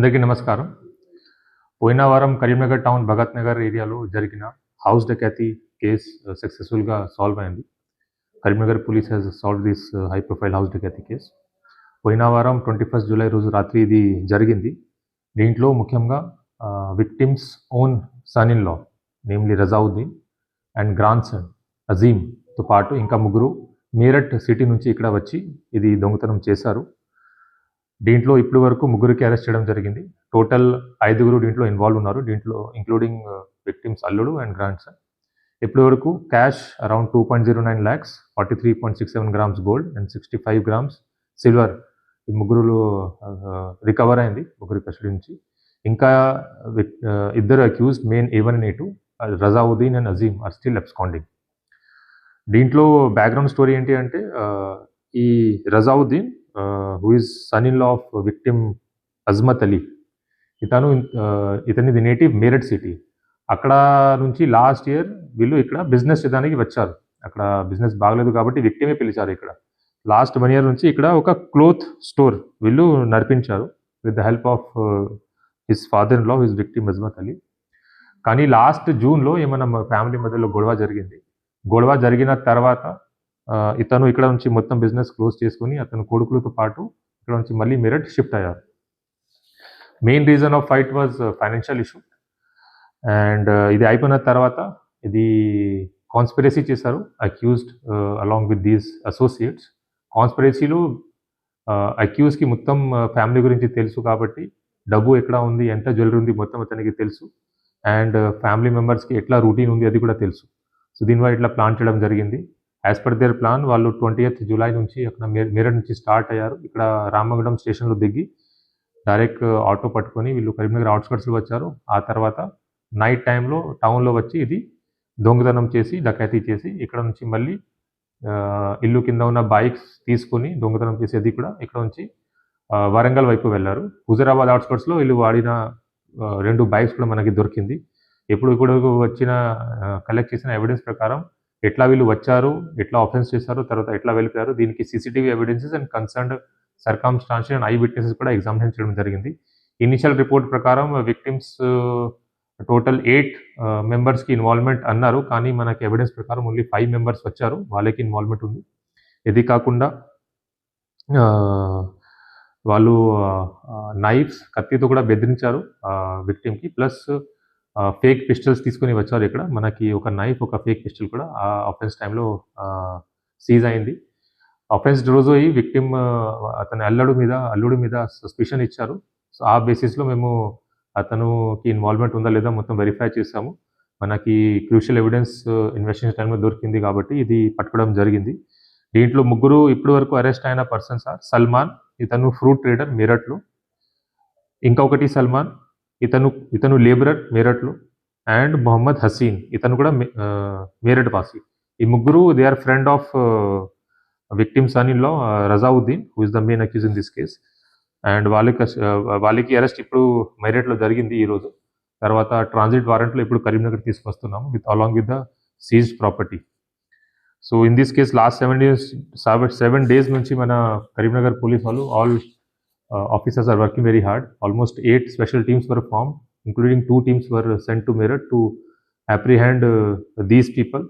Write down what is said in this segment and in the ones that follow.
అందరికీ నమస్కారం. పోయిన వారం కరీంనగర్ టౌన్ భగత్ నగర్ ఏరియాలో జరిగిన హౌస్ డకాతి కేస్ సక్సెస్ఫుల్గా సాల్వ్ అయింది. Karimnagar police has solve this high profile house dacoity case. పోయిన వారం 21 జూలై రోజు రాత్రి ఇది జరిగింది. దీంట్లో ముఖ్యంగా victims own son in law namely Razauddin and grand son అజీమ్తో పాటు ఇంకా ముగ్గురు మీరట్ సిటీ నుంచి ఇక్కడ వచ్చి ఇది దొంగతనం చేశారు. దీంట్లో ఇప్పటి వరకు ముగ్గురికి అరెస్ట్ చేయడం జరిగింది. టోటల్ 5గురు దీంట్లో ఇన్వాల్వ్ ఉన్నారు. దీంట్లో ఇంక్లూడింగ్ విక్టిమ్స్ అల్లుడు అండ్ గ్రాండ్ సన్. ఇప్పటి వరకు cash around 2.09 lakhs, 43.67 grams gold and 65 grams silver ఈ ముగ్గురు రికవర్ అయింది ముగ్గురు కస్టడీ నుంచి. ఇంకా ఇద్దరు accused main A1 and A2 Razauddin and Azeem are still absconding. దీంట్లో బ్యాక్గ్రౌండ్ స్టోరీ ఏంటి అంటే ఈ Razauddin who is son-in-law of victim Azmat Ali, ఇతనిది నేటివ్ మీరట్ సిటీ. అక్కడ నుంచి లాస్ట్ ఇయర్ వీళ్ళు ఇక్కడ బిజినెస్ చేయడానికి వచ్చారు. అక్కడ బిజినెస్ బాగలేదు కాబట్టి విక్టిమే పిలిచారు. ఇక్కడ లాస్ట్ 1 year నుంచి ఇక్కడ ఒక క్లోత్ స్టోర్ వీళ్ళు నడిపించారు with the help of his father in law his victim Azmat Ali. కానీ లాస్ట్ జూన్లో ఏమైనా ఫ్యామిలీ మధ్యలో గొడవ జరిగింది. గొడవ జరిగిన తర్వాత ఇతను ఇక్కడ నుంచి మొత్తం బిజినెస్ క్లోజ్ చేసుకుని అతను కొడుకులతో పాటు ఇక్కడ నుంచి మళ్ళీ మీరట్ షిఫ్ట్ అయ్యారు. Main reason of fight was financial issue. And ఇది అయిపోయిన తర్వాత ఇది కాన్స్పిరసీ చేశారు accused along with these associates. కాన్స్పిరసీలో అక్యూజ్కి మొత్తం ఫ్యామిలీ గురించి తెలుసు కాబట్టి డబ్బు ఎక్కడ ఉంది, ఎంత జ్యువెలరీ ఉంది మొత్తం అతనికి తెలుసు. అండ్ ఫ్యామిలీ మెంబర్స్కి ఎట్లా రూటీన్ ఉంది అది కూడా తెలుసు. సో దీనివల్ల ఇట్లా ప్లాన్ చేయడం జరిగింది. యాజ్ పర్ దేర్ ప్లాన్ వాళ్ళు 20th జూలై నుంచి అక్కడ మీరట్ నుంచి స్టార్ట్ అయ్యారు. ఇక్కడ రామగుండం స్టేషన్లో దిగి డైరెక్ట్ ఆటో పట్టుకొని వీళ్ళు కరీంనగర్ అవుట్స్కట్స్లో వచ్చారు. ఆ తర్వాత నైట్ టైంలో టౌన్లో వచ్చి ఇది దొంగతనం చేసి డకాతీ చేసి ఇక్కడ నుంచి మళ్ళీ ఇల్లు కింద ఉన్న బైక్స్ తీసుకొని దొంగతనం చేసేది కూడా ఇక్కడ నుంచి వరంగల్ వైపు వెళ్ళారు. హుజరాబాద్ అవుట్స్కట్స్లో వీళ్ళు వాడిన 2 బైక్స్ కూడా మనకి దొరికింది. ఇప్పుడు వచ్చిన కలెక్ట్ చేసిన ఎవిడెన్స్ ప్రకారం ఎట్లా వీళ్ళు వచ్చారు, ఎట్లా ఆఫెన్స్ చేశారు, తర్వాత ఎట్లా వెళ్ళిపోయారు, దీనికి CCTV evidences and concerned circumstantial and I witnesses కూడా ఎగ్జామినేషన్ చేయడం జరిగింది. ఇనిషియల్ రిపోర్ట్ ప్రకారం విక్టిమ్స్ టోటల్ 8 మెంబర్స్కి ఇన్వాల్వ్మెంట్ అన్నారు. కానీ మనకి ఎవిడెన్స్ ప్రకారం ఓన్లీ 5 members వచ్చారు, వాళ్ళకి ఇన్వాల్వ్మెంట్ ఉంది. ఇది కాకుండా వాళ్ళు నైఫ్స్ కత్తితో కూడా బెదిరించారు విక్టిమ్కి. ప్లస్ ఫేక్ పిస్టల్స్ తీసుకుని వచ్చారు. ఇక్కడ మనకి ఒక నైఫ్ ఒక ఫేక్ పిస్టల్ కూడా ఆ ఆఫెన్స్ టైంలో సీజ్ అయింది. ఆఫెన్స్ రోజు ఈ విక్టిమ్ అతని అల్లుడి మీద సస్పిషన్ ఇచ్చారు. సో ఆ బేసిస్లో మేము అతనుకి ఇన్వాల్వ్మెంట్ ఉందా లేదా మొత్తం వెరిఫై చేసాము. మనకి క్రూషియల్ ఎవిడెన్స్ ఇన్వెస్టిగేషన్ టైంలో దొరికింది కాబట్టి ఇది పట్టుకోవడం జరిగింది. దీంట్లో ముగ్గురు ఇప్పటి వరకు అరెస్ట్ అయిన పర్సన్స్ ఆర్ సల్మాన్, ఇతను ఫ్రూట్ ట్రేడర్ మీరట్లో. ఇంకొకటి సల్మాన్, ఇతను లేబరర్ మీరట్లో. అండ్ మొహమ్మద్ హసీన్, ఇతను కూడా మీరట్ వాసి. ఈ ముగ్గురు they are friend of victim son in law Razauddin who is the main accuse in this case. And వాళ్ళకి అరెస్ట్ ఇప్పుడు మీరట్లో జరిగింది ఈరోజు. తర్వాత ట్రాన్సిట్ వారెంట్లో ఇప్పుడు కరీంనగర్ తీసుకొస్తున్నాము along with the seized property. So in this case last 7 days నుంచి మన కరీంనగర్ పోలీస్ వాళ్ళు all officers are working very hard. Almost 8 special teams were formed, including 2 teams were sent to Meerut to apprehend these people.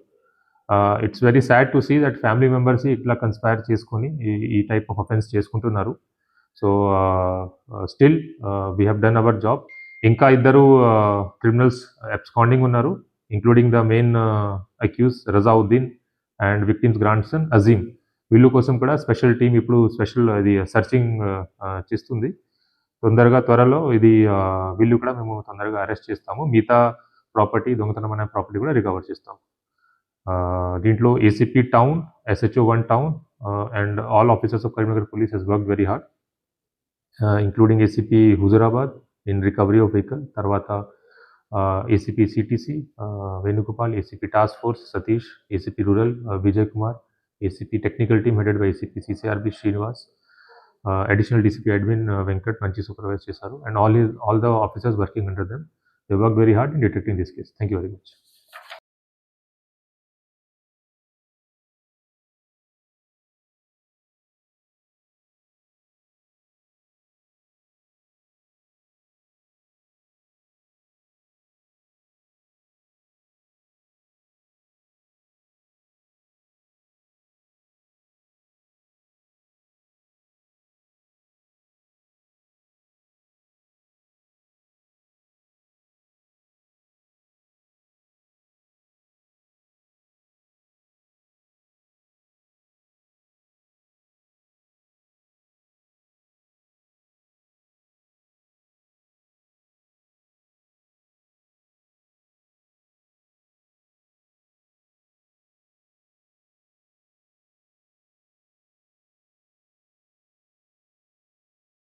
It's very sad to see that family members itla conspire cheskoni ee type of offense cheskuntunnaru. So still we have done our job. Inka iddaru criminals absconding unnaru, including the main accused Razauddin and victim's grandson Azim. వీళ్ళు కోసం కూడా special team ఇప్పుడు ఇది searching చేస్తుంది. త్వరలో ఇది వీళ్ళు కూడా మేము తొందరగా అరెస్ట్ చేస్తాము. మిగతా ప్రాపర్టీ దొంగతనమైన ప్రాపర్టీ కూడా రికవర్ చేస్తాము. దీంట్లో ACP town, SHO 1 town and all officers of Karimnagar police has work very hard, including ACP Huzurabad in recovery of vehicle. తర్వాత ACP CTC Venugopal, ACP task force Satish, ACP rural Vijay Kumar, ACP technical team headed by ACP CCRB Srinivas, additional DCP admin Venkat manchi supervise chesaru, and all the officers working under them, they work very hard in detecting this case. Thank you very much.